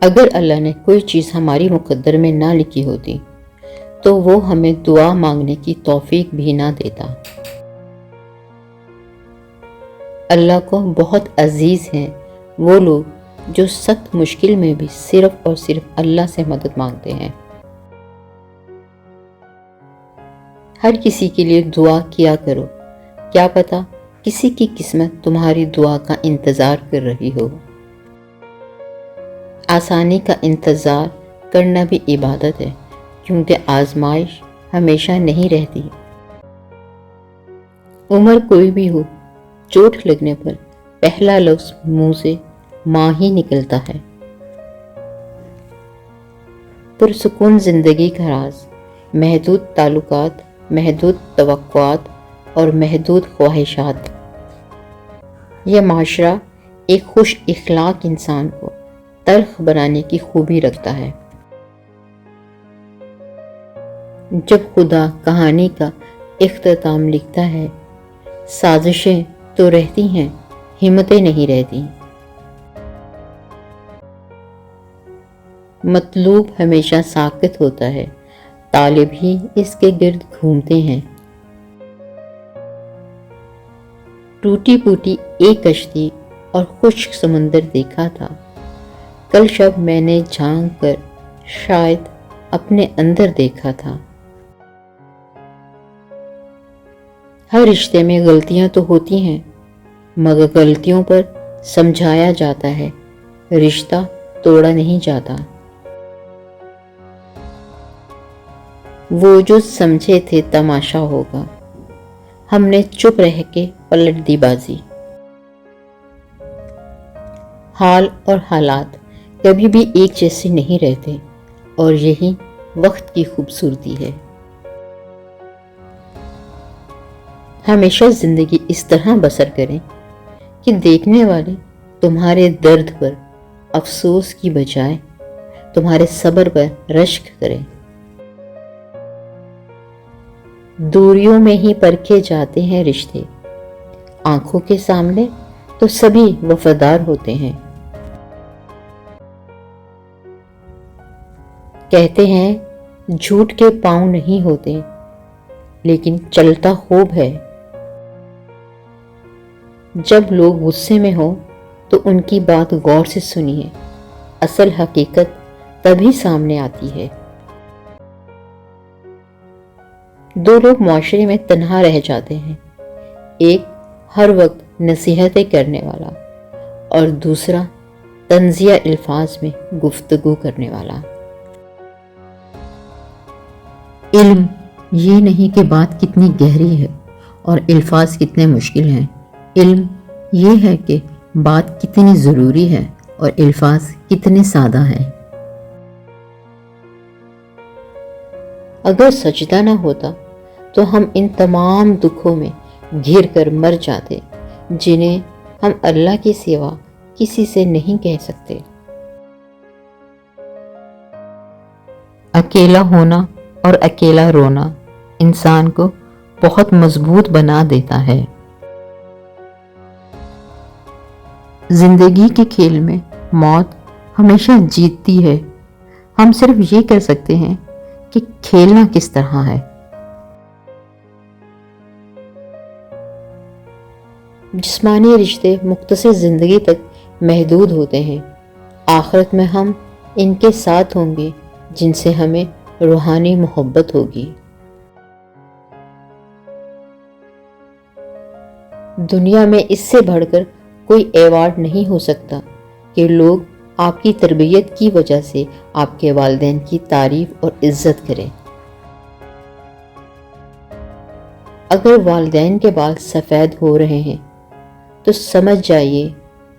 اگر اللہ نے کوئی چیز ہماری مقدر میں نہ لکھی ہوتی تو وہ ہمیں دعا مانگنے کی توفیق بھی نہ دیتا۔ اللہ کو بہت عزیز ہیں وہ لوگ جو سخت مشکل میں بھی صرف اور صرف اللہ سے مدد مانگتے ہیں۔ ہر کسی کے لیے دعا کیا کرو، کیا پتہ کسی کی قسمت تمہاری دعا کا انتظار کر رہی ہو۔ آسانی کا انتظار کرنا بھی عبادت ہے، کیونکہ آزمائش ہمیشہ نہیں رہتی۔ عمر کوئی بھی ہو، چوٹ لگنے پر پہلا لفظ منہ سے ماں ہی نکلتا ہے۔ پرسکون زندگی کا راز محدود تعلقات، محدود توقعات اور محدود خواہشات۔ یہ معاشرہ ایک خوش اخلاق انسان کو تلخ بنانے کی خوبی رکھتا ہے۔ جب خدا کہانی کا اختتام لکھتا ہے، سازشیں تو رہتی ہیں، ہمتیں نہیں رہتی۔ مطلوب ہمیشہ ساکت ہوتا ہے، طالب ہی اس کے گرد گھومتے ہیں۔ ٹوٹی پھوٹی ایک کشتی اور خشک سمندر دیکھا تھا، کل شب میں نے جھانک کر شاید اپنے اندر دیکھا تھا۔ ہر رشتے میں غلطیاں تو ہوتی ہیں، مگر غلطیوں پر سمجھایا جاتا ہے، رشتہ توڑا نہیں جاتا۔ وہ جو سمجھے تھے تماشا ہوگا، ہم نے چپ رہ کے پلٹ دی بازی۔ حال اور حالات کبھی بھی ایک جیسے نہیں رہتے، اور یہی وقت کی خوبصورتی ہے۔ ہمیشہ زندگی اس طرح بسر کریں کہ دیکھنے والے تمہارے درد پر افسوس کی بجائے تمہارے صبر پر رشک کریں۔ دوریوں میں ہی پرکھے جاتے ہیں رشتے، آنکھوں کے سامنے تو سبھی وفادار ہوتے ہیں۔ کہتے ہیں جھوٹ کے پاؤں نہیں ہوتے، لیکن چلتا خوب ہے۔ جب لوگ غصے میں ہوں تو ان کی بات غور سے سنیے، اصل حقیقت تبھی سامنے آتی ہے۔ دو لوگ معاشرے میں تنہا رہ جاتے ہیں، ایک ہر وقت نصیحتیں کرنے والا اور دوسرا طنزیہ الفاظ میں گفتگو کرنے والا۔ علم یہ نہیں کہ بات کتنی گہری ہے اور الفاظ کتنے مشکل ہیں، علم یہ ہے کہ بات کتنی ضروری ہے اور الفاظ کتنے سادہ ہیں۔ اگر سجدہ نہ ہوتا تو ہم ان تمام دکھوں میں گھر کر مر جاتے جنہیں ہم اللہ کے سوا کسی سے نہیں کہہ سکتے۔ اکیلا ہونا اور اکیلا رونا انسان کو بہت مضبوط بنا دیتا ہے۔ زندگی کے کھیل میں موت ہمیشہ جیتتی ہے، ہم صرف یہ کر سکتے ہیں کہ کھیلنا کس طرح ہے۔ جسمانی رشتے مختصر زندگی تک محدود ہوتے ہیں، آخرت میں ہم ان کے ساتھ ہوں گے جن سے ہمیں روحانی محبت ہوگی۔ دنیا میں اس سے بڑھ کر کوئی ایوارڈ نہیں ہو سکتا کہ لوگ آپ کی تربیت کی وجہ سے آپ کے والدین کی تعریف اور عزت کریں۔ اگر والدین کے بال سفید ہو رہے ہیں تو سمجھ جائیے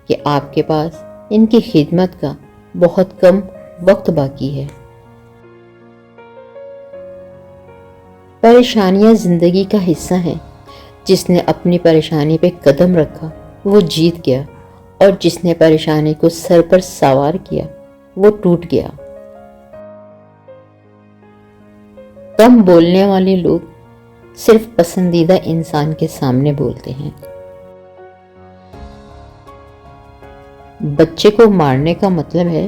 کہ آپ کے پاس ان کی خدمت کا بہت کم وقت باقی ہے۔ پریشانیاں زندگی کا حصہ ہیں، جس نے اپنی پریشانی پہ قدم رکھا وہ جیت گیا، اور جس نے پریشانی کو سر پر سوار کیا وہ ٹوٹ گیا۔ کم بولنے والے لوگ صرف پسندیدہ انسان کے سامنے بولتے ہیں۔ بچے کو مارنے کا مطلب ہے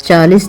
40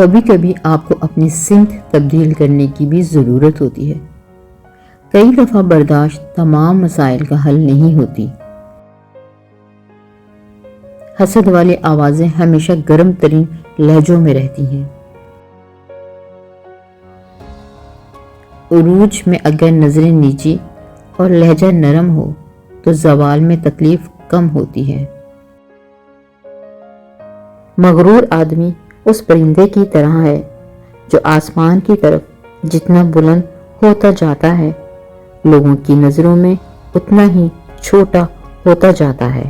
کبھی کبھی آپ کو اپنی سمت تبدیل کرنے کی بھی ضرورت ہوتی ہے۔ کئی دفعہ برداشت تمام مسائل کا حل نہیں ہوتی۔ حسد والی آوازیں ہمیشہ گرم ترین لہجوں میں رہتی ہیں۔ عروج میں اگر نظریں نیچی اور لہجہ نرم ہو تو زوال میں تکلیف کم ہوتی ہے۔ مغرور آدمی اس پرندے کی طرح ہے جو آسمان کی طرف جتنا بلند ہوتا جاتا ہے، لوگوں کی نظروں میں اتنا ہی چھوٹا ہوتا جاتا ہے۔